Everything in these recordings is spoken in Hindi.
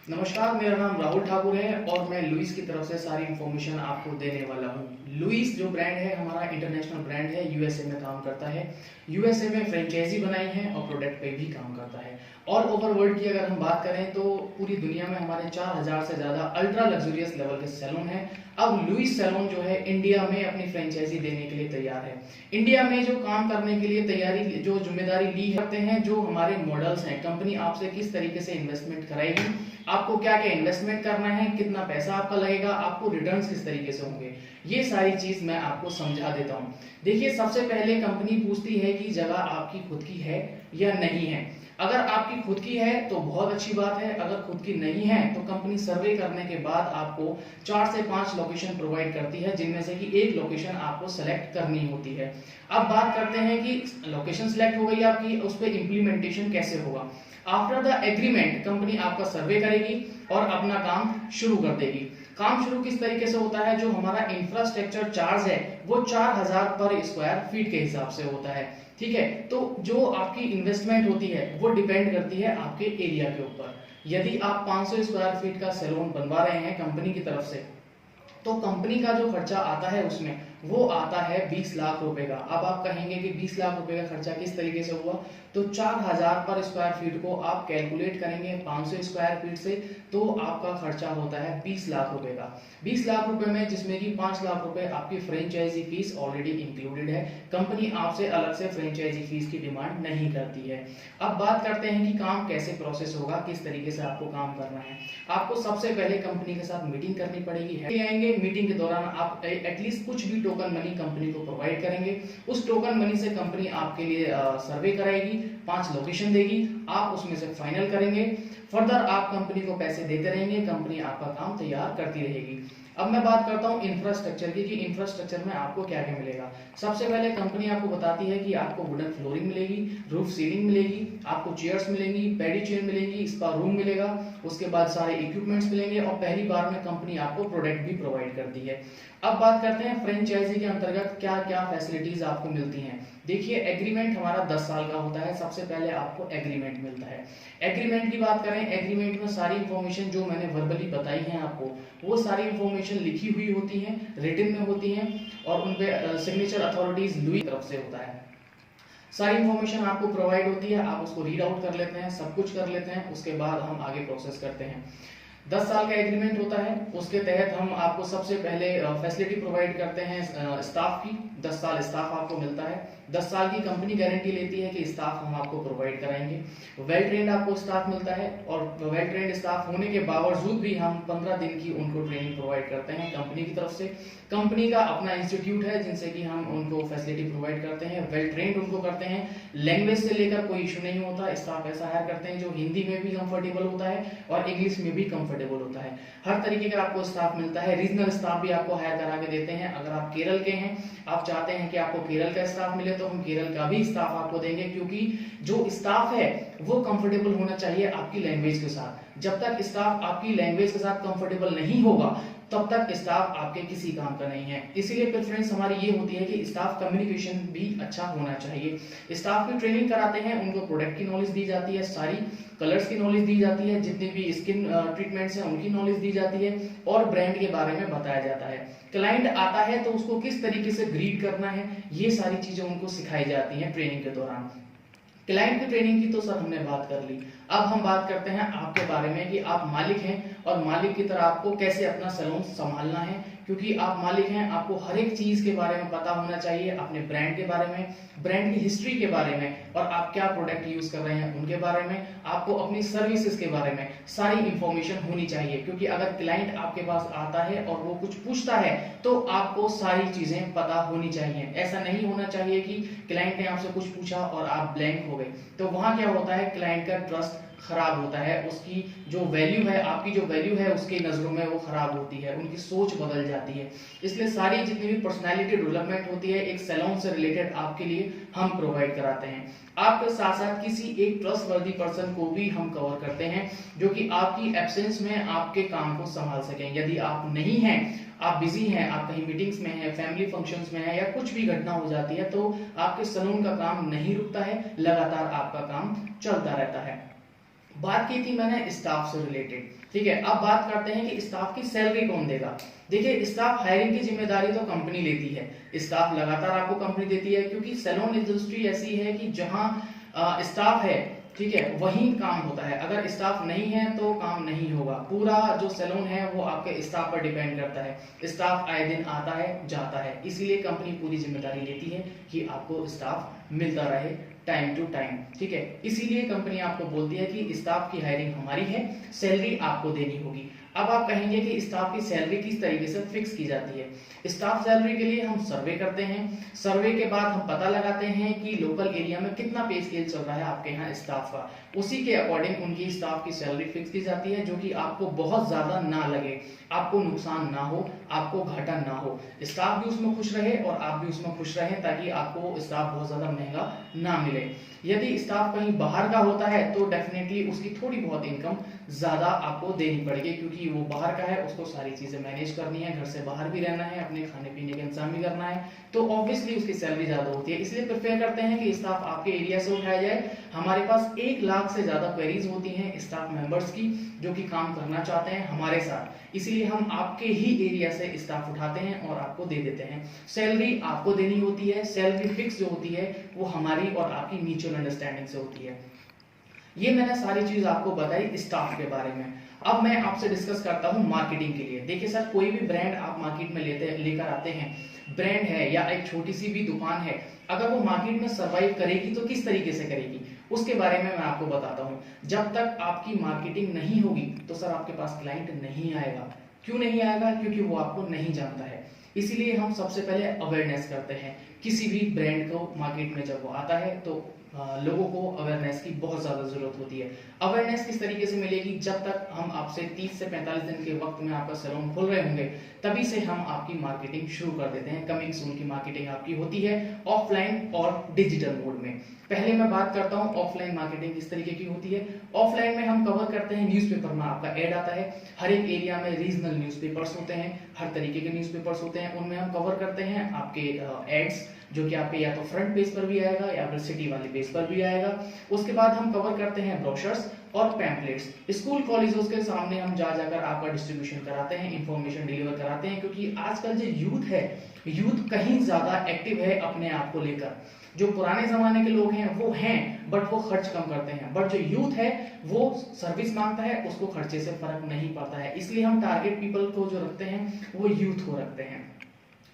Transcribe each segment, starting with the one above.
नमस्कार, मेरा नाम राहुल ठाकुर है और मैं लुइस की तरफ से सारी इन्फॉर्मेशन आपको देने वाला हूँ। लुइस जो ब्रांड है हमारा इंटरनेशनल ब्रांड है, यूएसए में काम करता है। यूएसए में फ्रेंचाइजी बनाई है और प्रोडक्ट पे भी काम करता है। ऑल ओवर वर्ल्ड की अगर हम बात करें तो पूरी दुनिया में हमारे 4000 से ज़्यादा अल्ट्रा लग्जरियस लेवल के सैलून हैं। अब लुइस सैलून जो है इंडिया में अपनी फ्रेंचाइजी देने के लिए तैयार है। इंडिया में जो काम करने के लिए तैयारी, जो जिम्मेदारी ली करते हैं, जो हमारे मॉडल्स हैं, कंपनी आपसे किस तरीके से इन्वेस्टमेंट कराएगी, आपको क्या क्या इन्वेस्टमेंट करना है, कितना पैसा आपका लगेगा, आपको रिटर्न्स किस तरीके से होंगे, ये सारी चीज मैं आपको समझा देता हूँ। देखिए, सबसे पहले कंपनी पूछती है कि जगह आपकी खुद की है या नहीं है। अगर आपकी खुद की है तो बहुत अच्छी बात है, अगर खुद की नहीं है तो कंपनी सर्वे करने के बाद आपको 4 से 5 लोकेशन प्रोवाइड करती है, जिनमें से कि एक लोकेशन आपको सेलेक्ट करनी होती है। अब बात करते हैं कि लोकेशन सेलेक्ट हो गई आपकी, उस पर इम्प्लीमेंटेशन कैसे होगा। आफ्टर द एग्रीमेंट कंपनी आपका सर्वे करेगी और अपना काम शुरू कर देगी। काम शुरू किस तरीके से होता है, जो हमारा इंफ्रास्ट्रक्चर चार्ज है वो 4000 पर स्क्वायर फीट के हिसाब से होता है। ठीक है, तो जो आपकी इन्वेस्टमेंट होती है वो डिपेंड करती है आपके एरिया के ऊपर। यदि आप 500 स्क्वायर फीट का सैलून बनवा रहे हैं कंपनी की तरफ से, तो कंपनी का जो खर्चा आता है उसमें वो आता है 20 लाख रुपए का। अब आप कहेंगे कि 20 लाख रुपए का खर्चा किस तरीके से हुआ, तो 4000 पर स्क्वायर फीट को आप कैलकुलेट करेंगे 500 स्क्वायर फीट से, तो आपका खर्चा होता है 20 लाख रुपए का। 20 लाख रुपए में जिसमें कि 5 लाख रुपए आपकी फ्रेंचाइजी फीस ऑलरेडी इंक्लूडेड है। कंपनी आपसे अलग से फ्रेंचाइजी फीस की डिमांड नहीं करती है। अब बात करते हैं कि काम कैसे प्रोसेस होगा, किस तरीके से आपको काम करना है। आपको सबसे पहले कंपनी के साथ मीटिंग करनी पड़ेगी। आएंगे मीटिंग के दौरान आप एटलीस्ट कुछ भी टोकन मनी कंपनी को प्रोवाइड करेंगे। उस टोकन मनी से कंपनी आपके लिए सर्वे कराएगी, 5 लोकेशन देगी, आप उसमें से फाइनल करेंगे। फर्दर आप कंपनी को पैसे देते रहेंगे, कंपनी आपका काम तैयार करती रहेगी। अब मैं बात करता हूं इंफ्रास्ट्रक्चर की, कि इंफ्रास्ट्रक्चर में आपको क्या क्या मिलेगा। सबसे पहले कंपनी आपको बताती है कि आपको वुडन फ्लोरिंग मिलेगी, रूफ सीलिंग मिलेगी, आपको चेयर्स मिलेंगी, पैडी चेयर मिलेंगी, स्पा रूम मिलेगा, उसके बाद सारे इक्विपमेंट्स मिलेंगे और पहली बार में कंपनी आपको प्रोडक्ट भी प्रोवाइड करती है। अब बात करते हैं फ्रेंचाइजी के अंतर्गत क्या क्या फैसिलिटीज आपको मिलती हैं। देखिए, एग्रीमेंट हमारा 10 साल का होता है। सबसे पहले आपको एग्रीमेंट मिलता है। एग्रीमेंट की बात करें, एग्रीमेंट में सारी इंफॉर्मेशन जो मैंने वर्बली बताई है आपको, वो सारी इंफॉर्मेशन लिखी हुई होती है, रिटन में होती है और उन पे सिग्नेचर अथॉरिटीज लुई तरफ से होता है। सारी इंफॉर्मेशन आपको प्रोवाइड होती है, आप उसको रीड आउट कर लेते हैं, सब कुछ कर लेते हैं, उसके बाद हम आगे प्रोसेस करते हैं। 10 साल का एग्रीमेंट होता है, उसके तहत हम आपको सबसे पहले फैसिलिटी प्रोवाइड करते हैं स्टाफ की। 10 साल स्टाफ आपको मिलता है। 10 साल की कंपनी गारंटी लेती है कि स्टाफ हम आपको प्रोवाइड कराएंगे। वेल ट्रेंड आपको स्टाफ मिलता है और वेल ट्रेंड स्टाफ होने के बावजूद भी हम 15 दिन की उनको ट्रेनिंग प्रोवाइड करते हैं कंपनी की तरफ से। कंपनी का अपना इंस्टीट्यूट है जिनसे कि हम उनको फैसिलिटी प्रोवाइड करते हैं, वेल ट्रेंड उनको करते हैं। लैंग्वेज से लेकर कोई इशू नहीं होता। स्टाफ ऐसा हायर करते हैं जो हिंदी में भी कंफर्टेबल होता है और इंग्लिश में भी कंफर्टेबल होता है। हर तरीके का आपको स्टाफ मिलता है। रीजनल स्टाफ भी आपको हायर करा के देते हैं। अगर आप केरल के हैं, आप चाहते हैं कि आपको केरल का स्टाफ मिले, तो हम केरल का भी स्टाफ आपको देंगे, क्योंकि जो स्टाफ है वो कंफर्टेबल होना चाहिए आपकी लैंग्वेज के साथ। जब तक स्टाफ आपकी लैंग्वेज के साथ कंफर्टेबल नहीं होगा तब तक स्टाफ आपके किसी काम का नहीं है। इसीलिए प्रेफरेंस हमारी ये होती है कि स्टाफ कम्युनिकेशन भी अच्छा होना चाहिए। स्टाफ की ट्रेनिंग कराते हैं, उनको प्रोडक्ट की नॉलेज दी जाती है, सारी कलर्स की नॉलेज दी जाती है, जितनी भी स्किन ट्रीटमेंट्स हैं उनकी नॉलेज दी जाती है और ब्रांड के बारे में बताया जाता है। क्लाइंट आता है तो उसको किस तरीके से ग्रीट करना है, ये सारी चीजें उनको सिखाई जाती हैं ट्रेनिंग के दौरान। क्लाइंट की ट्रेनिंग की तो सर हमने बात कर ली। अब हम बात करते हैं आपके बारे में कि आप मालिक हैं और मालिक की तरह आपको कैसे अपना सैलून संभालना है। क्योंकि आप मालिक हैं, आपको हर एक चीज के बारे में पता होना चाहिए, अपने ब्रांड के बारे में, ब्रांड की हिस्ट्री के बारे में और आप क्या प्रोडक्ट यूज कर रहे हैं उनके बारे में, आपको अपनी सर्विसेज के बारे में सारी इंफॉर्मेशन होनी चाहिए। क्योंकि अगर क्लाइंट आपके पास आता है और वो कुछ पूछता है तो आपको सारी चीजें पता होनी चाहिए। ऐसा नहीं होना चाहिए कि क्लाइंट ने आपसे कुछ पूछा और आप ब्लैंक हो गए, तो वहां क्या होता है, क्लाइंट का ट्रस्ट खराब होता है, उसकी जो वैल्यू है, आपकी जो वैल्यू है उसके नजरों में वो खराब होती है, उनकी सोच बदल जाती है। इसलिए सारी जितनी भी पर्सनालिटी डेवलपमेंट होती है एक सैलून से रिलेटेड आपके लिए हम प्रोवाइड कराते हैं। आपके साथ साथ किसी एक ट्रस्टवर्दी पर्सन को भी हम कवर करते हैं जो कि आपकी एब्सेंस में आपके काम को संभाल सकें। यदि आप नहीं हैं, आप बिजी हैं, आप कहीं मीटिंग्स में हैं, फैमिली फंक्शंस में हैं या कुछ भी घटना हो जाती है, तो आपके सैलून का काम नहीं रुकता है, लगातार आपका काम चलता रहता है। बात की थी मैंने स्टाफ से रिलेटेड, ठीक है। अब बात करते हैं कि स्टाफ की सैलरी कौन देगा। देखिए, स्टाफ हायरिंग की जिम्मेदारी तो कंपनी लेती है, स्टाफ लगातार आपको कंपनी देती है, क्योंकि सैलून इंडस्ट्री ऐसी है कि जहां स्टाफ है, ठीक है, वही काम होता है। अगर स्टाफ नहीं है तो काम नहीं होगा। पूरा जो सैलून है वो आपके स्टाफ पर डिपेंड करता है। स्टाफ आए दिन आता है जाता है, इसीलिए कंपनी पूरी जिम्मेदारी लेती है कि आपको स्टाफ मिलता रहे टाइम टू टाइम, ठीक है। इसीलिए कंपनी आपको बोलती है कि स्टाफ की हायरिंग हमारी है, सैलरी आपको देनी होगी। अब आप कहेंगे कि स्टाफ की सैलरी किस तरीके से फिक्स की जाती है। स्टाफ सैलरी के लिए हम सर्वे करते हैं, सर्वे के बाद हम पता लगाते हैं कि लोकल एरिया में कितना पे स्केल चल रहा है आपके यहाँ स्टाफ का, उसी के अकॉर्डिंग उनकी स्टाफ की सैलरी फिक्स की जाती है, जो कि आपको बहुत ज्यादा ना लगे, आपको नुकसान ना हो, आपको घाटा ना हो, स्टाफ भी उसमें खुश रहे और आप भी उसमें खुश रहें, ताकि आपको स्टाफ बहुत ज्यादा महंगा ना मिले। यदि स्टाफ कहीं बाहर का होता है तो डेफिनेटली उसकी थोड़ी बहुत इनकम ज्यादा आपको देनी पड़ेगी, क्योंकि वो बाहर का है, उसको सारी चीजें मैनेज करनी है, घर से बाहर भी रहना है, अपने खाने पीने का इंतजाम भी करना है, तो ऑब्वियसली उसकी सैलरी ज्यादा होती है। इसलिए प्रेफर करते हैं कि स्टाफ आपके एरिया से उठाया जाए। हमारे पास 1 लाख से ज्यादा क्वेरीज होती हैं स्टाफ मेंबर्स की, जो कि काम करना चाहते हैं हमारे साथ, इसलिए हम आपके ही एरिया से स्टाफ उठाते हैं और आपको दे देते हैं। सैलरी आपको देनी होती है, सैलरी फिक्स जो होती है वो हमारी और आपकी म्यूचुअल अंडरस्टैंडिंग से होती है। ये मैंने सारी चीज आपको बताई स्टाफ के बारे में। अब मैं आपसे डिस्कस करता हूं मार्केटिंग के लिए। देखिए सर, कोई भी ब्रांड आप मार्केट में लेकर आते हैं, ब्रांड है या एक छोटी सी भी दुकान है, अगर वो मार्केट में सर्वाइव करेगी तो किस तरीके से करेगी, उसके बारे में मैं आपको बताता हूं। जब तक आपकी मार्केटिंग नहीं होगी तो सर आपके पास क्लाइंट नहीं आएगा। क्यों नहीं आएगा? क्योंकि वो आपको नहीं जानता है। इसीलिए हम सबसे पहले अवेयरनेस करते हैं। किसी भी ब्रांड को मार्केट में जब वो आता है तो लोगों को अवेयरनेस की बहुत ज्यादा जरूरत होती है। अवेयरनेस किस तरीके से मिलेगी? जब तक हम आपसे 30 से 45 दिन के वक्त में आपका सैलून खोल रहे होंगे, तभी से हम आपकी मार्केटिंग शुरू कर देते हैं। कमिंग सून की मार्केटिंग आपकी होती है ऑफलाइन और डिजिटल मोड में। पहले मैं बात करता हूं ऑफलाइन मार्केटिंग किस तरीके की होती है। ऑफलाइन में हम कवर करते हैं, न्यूज़पेपर में आपका ऐड आता है। हर एक एरिया में रीजनल न्यूज़पेपर्स होते हैं, हर तरीके के न्यूज़पेपर्स होते हैं, उनमें हम कवर करते हैं आपके एड्स, जो कि आपके या तो फ्रंट पेज पर भी आएगा या फिर सिटी वाले पेज पर भी आएगा। उसके बाद हम कवर करते हैं ब्रोशर्स और पैम्पलेट्स। स्कूल कॉलेजों के सामने हम जा जाकर आपका डिस्ट्रीब्यूशन कराते हैं, इंफॉर्मेशन डिलीवर कराते हैं, क्योंकि आजकल जो यूथ है, यूथ कहीं ज्यादा एक्टिव है अपने आप को लेकर। जो पुराने जमाने के लोग हैं वो हैं, बट वो खर्च कम करते हैं, बट जो यूथ है वो सर्विस मांगता है, उसको खर्चे से फर्क नहीं पड़ता है। इसलिए हम टारगेट पीपल को जो रखते हैं वो यूथ को रखते हैं,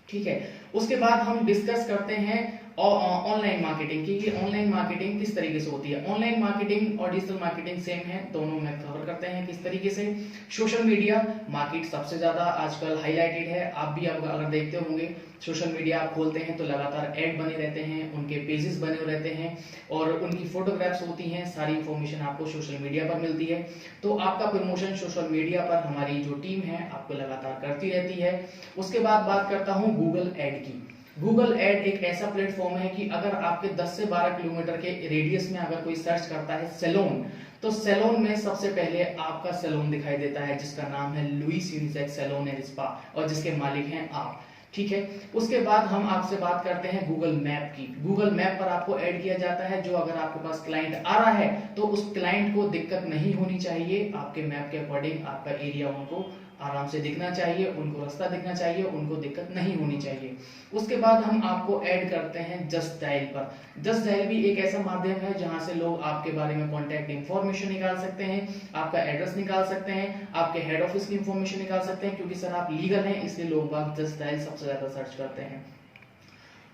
ठीक है। उसके बाद हम डिस्कस करते हैं ऑनलाइन मार्केटिंग की, ऑनलाइन मार्केटिंग किस तरीके से होती है। ऑनलाइन मार्केटिंग और डिजिटल मार्केटिंग सेम है, दोनों में कवर करते हैं किस तरीके से। सोशल मीडिया मार्केट सबसे ज्यादा आजकल हाईलाइटेड है। आप भी अगर देखते होंगे, सोशल मीडिया आप खोलते हैं तो लगातार ऐड बने रहते हैं, उनके पेजेस बने रहते हैं और उनकी फोटोग्राफ्स होती हैं, सारी इंफॉर्मेशन आपको सोशल मीडिया पर मिलती है। तो आपका प्रमोशन सोशल मीडिया पर हमारी जो टीम है आपको लगातार करती रहती है। उसके बाद बात करता हूं गूगल ऐड की। गूगल ऐड एक ऐसा प्लेटफॉर्म है कि अगर आपके 10 से 12 किलोमीटर के रेडियस में अगर कोई सर्च करता है सैलून, तो सैलून में सबसे पहले आपका सैलून दिखाई देता है, जिसका नाम है Louis unisex salon and spa, और जिसके मालिक हैं आप, ठीक है। उसके बाद हम आपसे बात करते हैं गूगल मैप की। गूगल मैप पर आपको ऐड किया जाता है, जो अगर आपके पास क्लाइंट आ रहा है तो उस क्लाइंट को दिक्कत नहीं होनी चाहिए, आपके मैप के अकॉर्डिंग आपका एरिया उनको आराम से दिखना चाहिए, उनको रास्ता दिखना चाहिए, उनको दिक्कत नहीं होनी चाहिए। उसके बाद हम आपको ऐड करते हैं जस्ट डायल पर। जस्ट डायल भी एक ऐसा माध्यम है जहां से लोग आपके बारे में कॉन्टैक्ट इंफॉर्मेशन निकाल सकते हैं, आपका एड्रेस निकाल सकते हैं, आपके हेड ऑफिस की इंफॉर्मेशन निकाल सकते हैं, क्योंकि सर आप लीगल हैं, इसलिए लोग बाग जस्ट डायल सबसे ज्यादा सर्च करते हैं।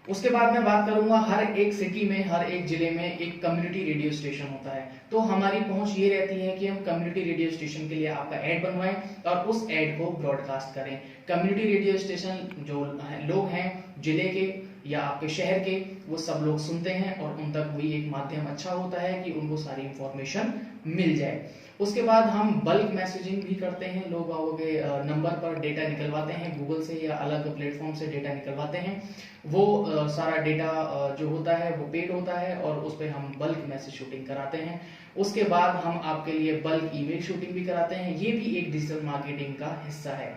उसके बाद मैं बात करूंगा, हर एक सिटी में, हर एक जिले में एक कम्युनिटी रेडियो स्टेशन होता है। तो हमारी पहुंच ये रहती है कि हम कम्युनिटी रेडियो स्टेशन के लिए आपका ऐड बनवाएं और उस ऐड को ब्रॉडकास्ट करें। कम्युनिटी रेडियो स्टेशन जो लोग हैं जिले के या आपके शहर के, वो सब लोग सुनते हैं और उन तक वही एक माध्यम अच्छा होता है कि उनको सारी इंफॉर्मेशन मिल जाए। उसके बाद हम बल्क मैसेजिंग भी करते हैं, लोग के नंबर पर डेटा निकलवाते हैं, गूगल से या अलग प्लेटफॉर्म से डेटा निकलवाते हैं। वो सारा डेटा जो होता है वो पेड होता है और उस पर हम बल्क मैसेज शूटिंग कराते हैं। उसके बाद हम आपके लिए बल्क ईमेल शूटिंग भी कराते हैं, ये भी एक डिजिटल मार्केटिंग का हिस्सा है।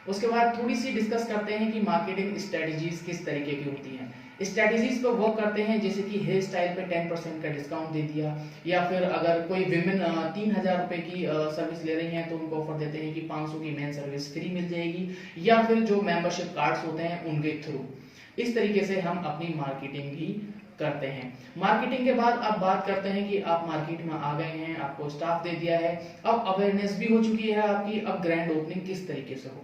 उसके बाद थोड़ी सी डिस्कस करते हैं कि मार्केटिंग स्ट्रेटजीज किस तरीके की होती हैं। स्ट्रेटेजीज पर वर्क करते हैं, जैसे कि हेयर स्टाइल पे 10% का डिस्काउंट दे दिया, या फिर अगर कोई विमेन 3,000 रुपए की सर्विस ले रही हैं तो उनको ऑफर देते हैं कि 500 की मेन सर्विस फ्री मिल जाएगी, या फिर जो मेंबरशिप कार्ड्स होते हैं उनके थ्रू। इस तरीके से हम अपनी मार्केटिंग भी करते हैं। मार्केटिंग के बाद अब बात करते हैं कि आप मार्केट में आ गए हैं, आपको स्टाफ दे दिया है, अब अवेयरनेस भी हो चुकी है आपकी, अब ग्रैंड ओपनिंग किस तरीके से हो।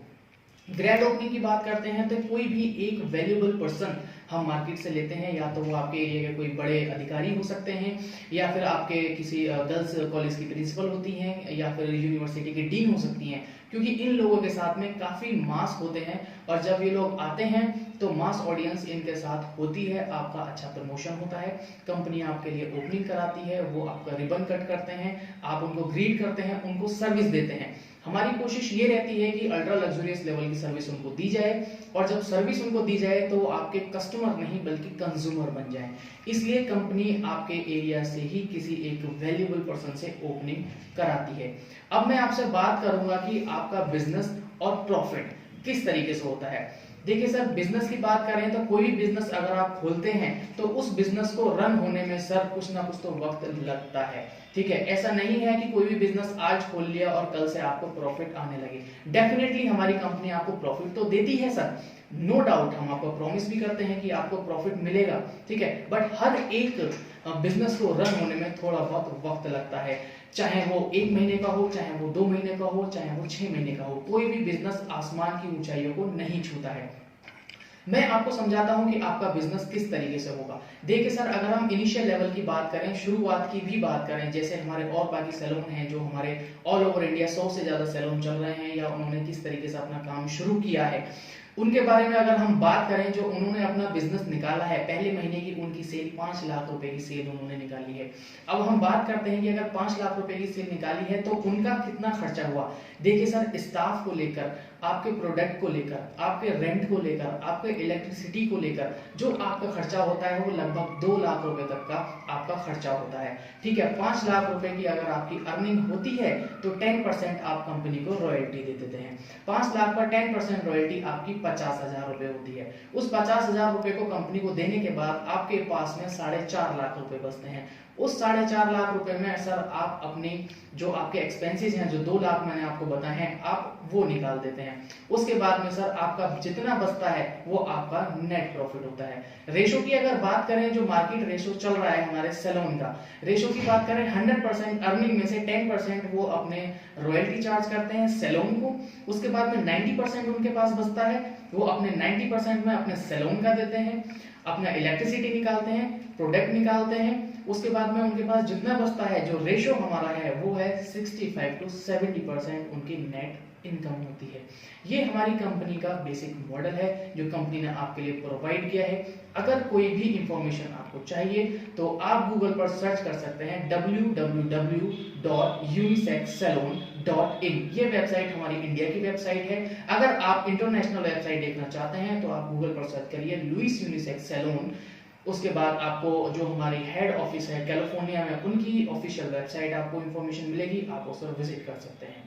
ग्रैंड ओपनिंग की बात करते हैं तो कोई भी एक वैल्यूएबल पर्सन हम मार्केट से लेते हैं, या तो वो आपके एरिया के कोई बड़े अधिकारी हो सकते हैं, या फिर आपके किसी गर्ल्स कॉलेज की प्रिंसिपल होती हैं, या फिर यूनिवर्सिटी की डीन हो सकती हैं, क्योंकि इन लोगों के साथ में काफी मास होते हैं, और जब ये लोग आते हैं तो मास ऑडियंस इनके साथ होती है, आपका अच्छा प्रमोशन होता है, कंपनी आपके लिए ओपनिंग कराती है, वो आपका रिबन कट करते हैं, आप उनको ग्रीट करते हैं, उनको सर्विस देते हैं। हमारी कोशिश ये रहती है कि अल्ट्रा लग्जरियस लेवल की सर्विस उनको दी जाए, और जब सर्विस उनको दी जाए तो वो आपके कस्टमर नहीं बल्कि कंज्यूमर बन जाए। इसलिए कंपनी आपके एरिया से ही किसी एक वैल्यूएबल पर्सन से ओपनिंग कराती है। अब मैं आपसे बात करूंगा कि आपका बिजनेस और प्रॉफिट किस तरीके से होता है। देखिए सर, बिजनेस की बात करें तो कोई भी बिजनेस अगर आप खोलते हैं तो उस बिजनेस को रन होने में सर कुछ ना कुछ तो वक्त लगता है, ठीक है। ऐसा नहीं है कि कोई भी बिजनेस आज खोल लिया और कल से आपको प्रॉफिट आने लगे। डेफिनेटली हमारी कंपनी आपको प्रॉफिट तो देती है सर, नो डाउट, हम आपको प्रॉमिस भी करते हैं कि आपको प्रॉफिट मिलेगा, ठीक है, बट हर एक बिजनेस को रन होने में थोड़ा बहुत वक्त लगता है, चाहे वो 1 महीने का हो, चाहे वो 2 महीने का हो, चाहे वो 6 महीने का हो। कोई भी बिजनेस आसमान की ऊंचाइयों को नहीं छूता है। मैं आपको समझाता हूं कि आपका बिजनेस किस तरीके से होगा। देखिए सर, अगर हम इनिशियल लेवल की बात करें, शुरुआत की भी बात करें, जैसे हमारे और बाकी सैलून हैं जो हमारे ऑल ओवर इंडिया 100 से ज्यादा सैलून चल रहे हैं, या उन्होंने किस तरीके से अपना काम शुरू किया है, उनके बारे में अगर हम बात करें, जो उन्होंने अपना बिजनेस निकाला है, पहले महीने की उनकी सेल 5 लाख रुपए की सेल उन्होंने निकाली है। अब हम बात करते हैं कि अगर 5 लाख रुपए की सेल निकाली है तो उनका कितना खर्चा हुआ। देखिए सर, स्टाफ को लेकर, आपके प्रोडक्ट को लेकर, आपके रेंट को लेकर, आपके इलेक्ट्रिसिटी को लेकर जो आपका खर्चा होता है वो लगभग 2 लाख रुपए तक का आपका खर्चा होता है, ठीक है। 5 लाख रुपए की अगर आपकी अर्निंग होती है तो 10% आप कंपनी को रॉयल्टी दे देते हैं। 5 लाख का 10% रॉयल्टी आपकी 50,000 रुपए होती है। उस 50,000 रुपए को कंपनी को देने के बाद आपके पास में 4.5 लाख रुपए बचते हैं। उस 4.5 लाख रुपए में सर आप अपनी जो आपके एक्सपेंसेस हैं, जो 2 लाख मैंने आपको बताए हैं, आप वो निकाल देते हैं। उसके बाद में सर आपका जितना बचता है वो आपका नेट प्रॉफिट होता है। रेशो की अगर बात करें, जो मार्केट रेशो चल रहा है हमारे सैलून का, रेशो की बात करें, 100% अर्निंग में से 10% वो अपने रॉयल्टी चार्ज करते हैं सैलून को। उसके बाद में 90% उनके पास बचता है, वो अपने 90% में अपने सैलून का देते हैं, अपना इलेक्ट्रिसिटी निकालते हैं, प्रोडक्ट निकालते हैं। उसके बाद में उनके पास जितना बचता है, जो रेशो हमारा है वो है 65 to 70% उनकी नेट इनकम होती है। ये हमारी कंपनी का बेसिक मॉडल है जो कंपनी ने आपके लिए प्रोवाइड किया है। अगर कोई भी इंफॉर्मेशन आपको चाहिए तो आप गूगल पर सर्च कर सकते हैं www.unisexsalon.in। ये वेबसाइट हमारी इंडिया की वेबसाइट है। अगर आप इंटरनेशनल वेबसाइट देखना चाहते हैं तो आप गूगल पर सर्च करिए लुइस यूनिसेक्स सैलून। उसके बाद आपको जो हमारी हेड ऑफिस है कैलिफोर्निया में, उनकी ऑफिशियल वेबसाइट आपको इंफॉर्मेशन मिलेगी, आप उस पर विजिट कर सकते हैं।